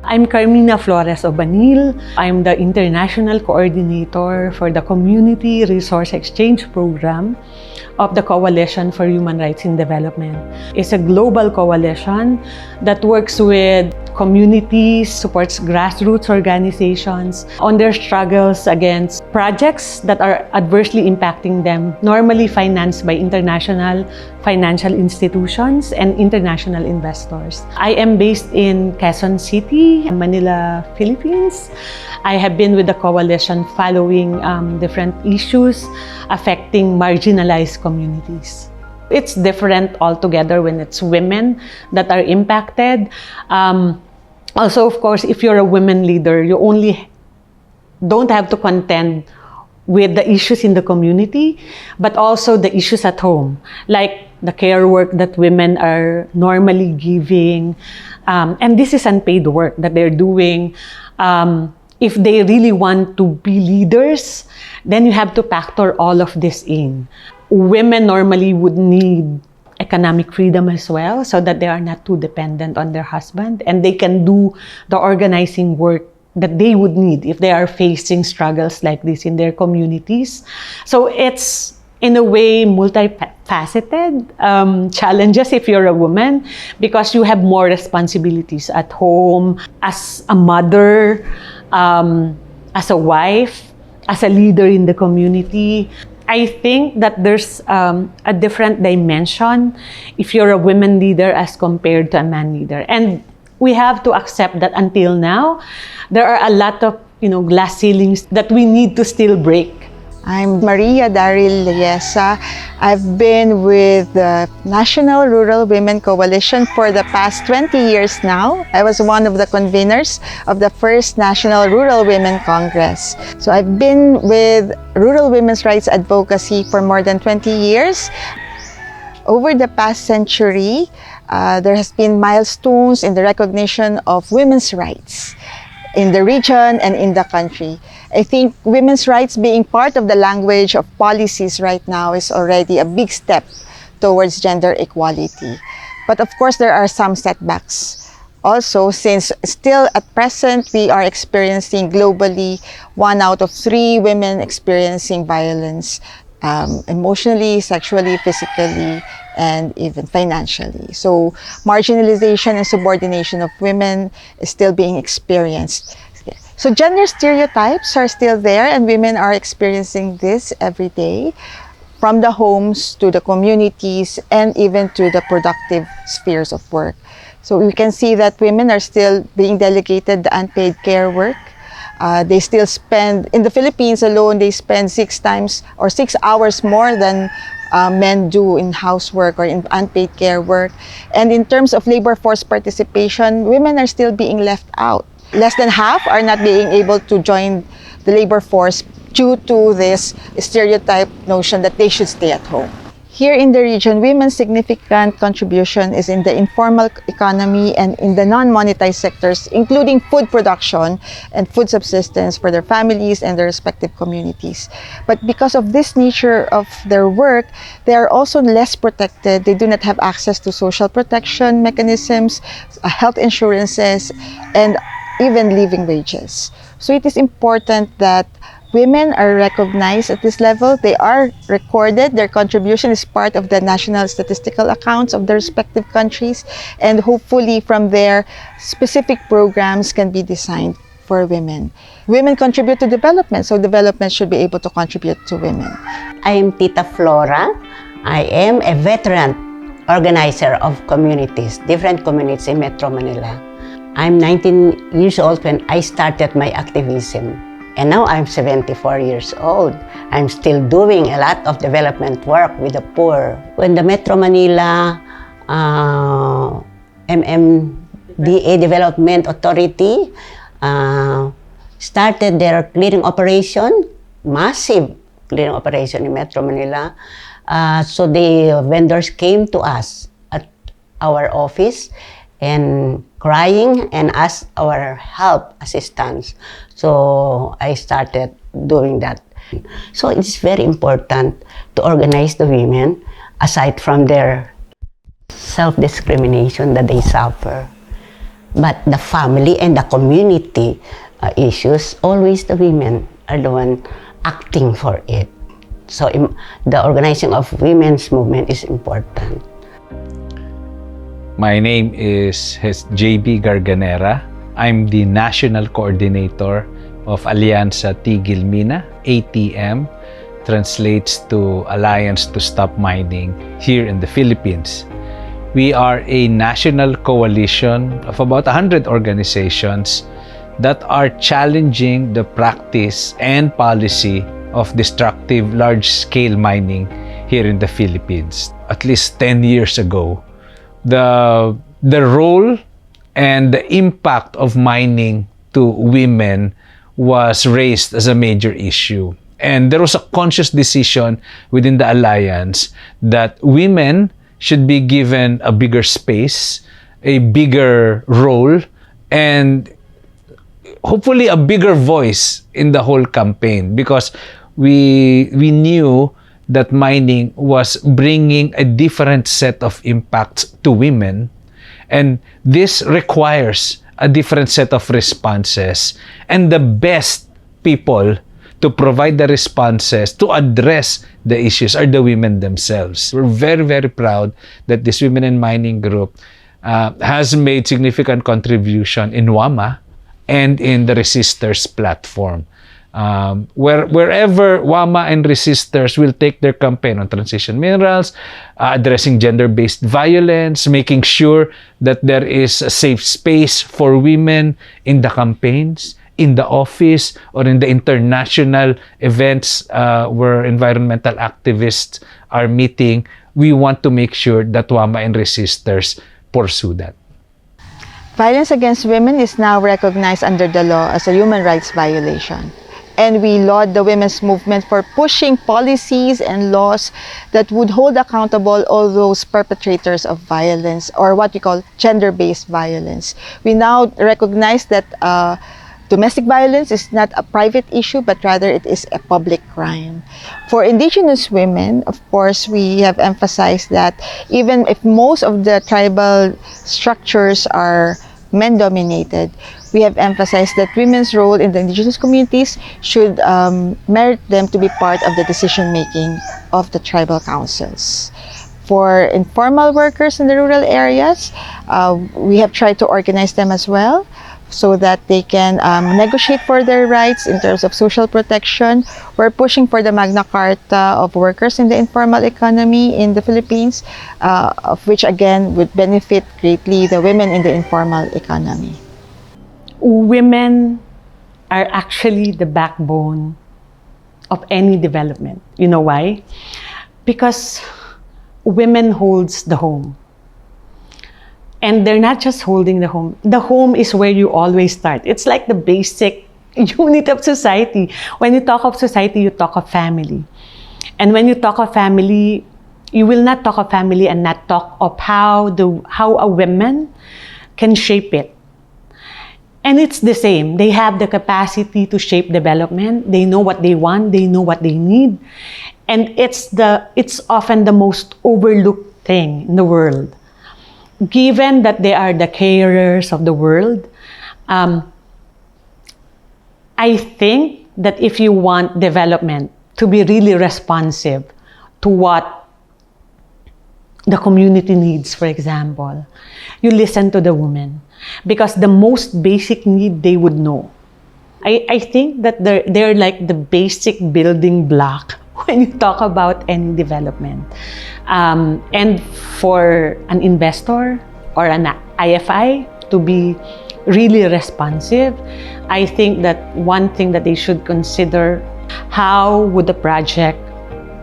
I'm Carmina Flores-Obanil. I'm the International Coordinator for the Community Resource Exchange Program of the Coalition for Human Rights in Development. It's a global coalition that works with communities, supports grassroots organizations on their struggles against projects that are adversely impacting them, normally financed by international financial institutions and international investors. I am based in Quezon City, Manila, Philippines. I have been with the coalition following different issues affecting marginalized communities. It's different altogether when it's women that are impacted. Also, of course, if you're a women leader, you only don't have to contend with the issues in the community, but also the issues at home, like the care work that women are normally giving. And this is unpaid work that they're doing. If they really want to be leaders, then you have to factor all of this in. Women normally would need economic freedom as well, so that they are not too dependent on their husband and they can do the organizing work that they would need if they are facing struggles like this in their communities. So it's, in a way, multifaceted challenges if you're a woman, because you have more responsibilities at home, as a mother, as a wife, as a leader in the community. I think that there's a different dimension if you're a women leader as compared to a man leader. And we have to accept that until now, there are a lot of glass ceilings that we need to still break. I'm Daryl Leyesa. I've been with the National Rural Women Coalition for the past 20 years now. I was one of the conveners of the first National Rural Women Congress. So I've been with rural women's rights advocacy for more than 20 years. Over the past century, there has been milestones in the recognition of women's rights in the region and in the country. I think women's rights being part of the language of policies right now is already a big step towards gender equality. But of course, there are some setbacks. Also, since still at present, we are experiencing globally 1 out of 3 women experiencing violence, emotionally, sexually, physically, and even financially. So marginalization and subordination of women is still being experienced. So gender stereotypes are still there, and women are experiencing this every day, from the homes to the communities and even to the productive spheres of work. So we can see that women are still being delegated the unpaid care work. They still spend, in the Philippines alone, they spend 6 hours more than men do in housework or in unpaid care work. And in terms of labor force participation, women are still being left out. Less than half are not being able to join the labor force due to this stereotype notion that they should stay at home. Here in the region, women's significant contribution is in the informal economy and in the non-monetized sectors, including food production and food subsistence for their families and their respective communities. But because of this nature of their work, they are also less protected. They do not have access to social protection mechanisms, health insurances, and even living wages. So it is important that women are recognized at this level. They are recorded. Their contribution is part of the national statistical accounts of the respective countries. And hopefully from there, specific programs can be designed for women. Women contribute to development, so development should be able to contribute to women. I am Tita Flora. I am a veteran organizer of communities, different communities in Metro Manila. I'm 19 years old when I started my activism. And now I'm 74 years old. I'm still doing a lot of development work with the poor. When the Metro Manila MMDA Development Authority started their clearing operation, massive clearing operation in Metro Manila, so the vendors came to us at our office and crying and asked our help, assistance. So I started doing that. So it's very important to organize the women aside from their self-discrimination that they suffer. But the family and the community issues, always the women are the one acting for it. So the organizing of women's movement is important. My name is Jaybee Garganera. I'm the National Coordinator of Alianza Tigil Mina, ATM, translates to Alliance to Stop Mining here in the Philippines. We are a national coalition of about 100 organizations that are challenging the practice and policy of destructive large-scale mining here in the Philippines. At least 10 years ago, the role and the impact of mining to women was raised as a major issue. And there was a conscious decision within the alliance that women should be given a bigger space, a bigger role, and hopefully a bigger voice in the whole campaign, because we knew that mining was bringing a different set of impacts to women, and this requires a different set of responses, and the best people to provide the responses to address the issues are the women themselves. We're very, very proud that this Women in Mining group has made significant contribution in WAMA and in the Resisters platform. Wherever WAMA and Resisters will take their campaign on transition minerals, addressing gender-based violence, making sure that there is a safe space for women in the campaigns, in the office, or in the international events where environmental activists are meeting, we want to make sure that WAMA and Resisters pursue that. Violence against women is now recognized under the law as a human rights violation. And we laud the women's movement for pushing policies and laws that would hold accountable all those perpetrators of violence, or what we call gender-based violence. We now recognize that domestic violence is not a private issue, but rather it is a public crime. For indigenous women, of course, we have emphasized that even if most of the tribal structures are men-dominated, we have emphasized that women's role in the indigenous communities should merit them to be part of the decision-making of the tribal councils. For informal workers in the rural areas, we have tried to organize them as well, so that they can negotiate for their rights in terms of social protection. We're pushing for the Magna Carta of workers in the informal economy in the Philippines, of which again would benefit greatly the women in the informal economy. Women are actually the backbone of any development. You know why? Because women holds the home. And they're not just holding the home. The home is where you always start. It's like the basic unit of society. When you talk of society, you talk of family. And when you talk of family, you will not talk of family and not talk of how a woman can shape it. And it's the same. They have the capacity to shape development. They know what they want. They know what they need. And it's often the most overlooked thing in the world. Given that they are the carers of the world, I think that if you want development to be really responsive to what the community needs, for example, you listen to the women, because the most basic need they would know. I think that they're like the basic building block when you talk about any development. And for an investor or an IFI to be really responsive, I think that one thing that they should consider, how would the project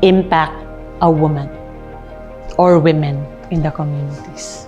impact a woman or women in the communities?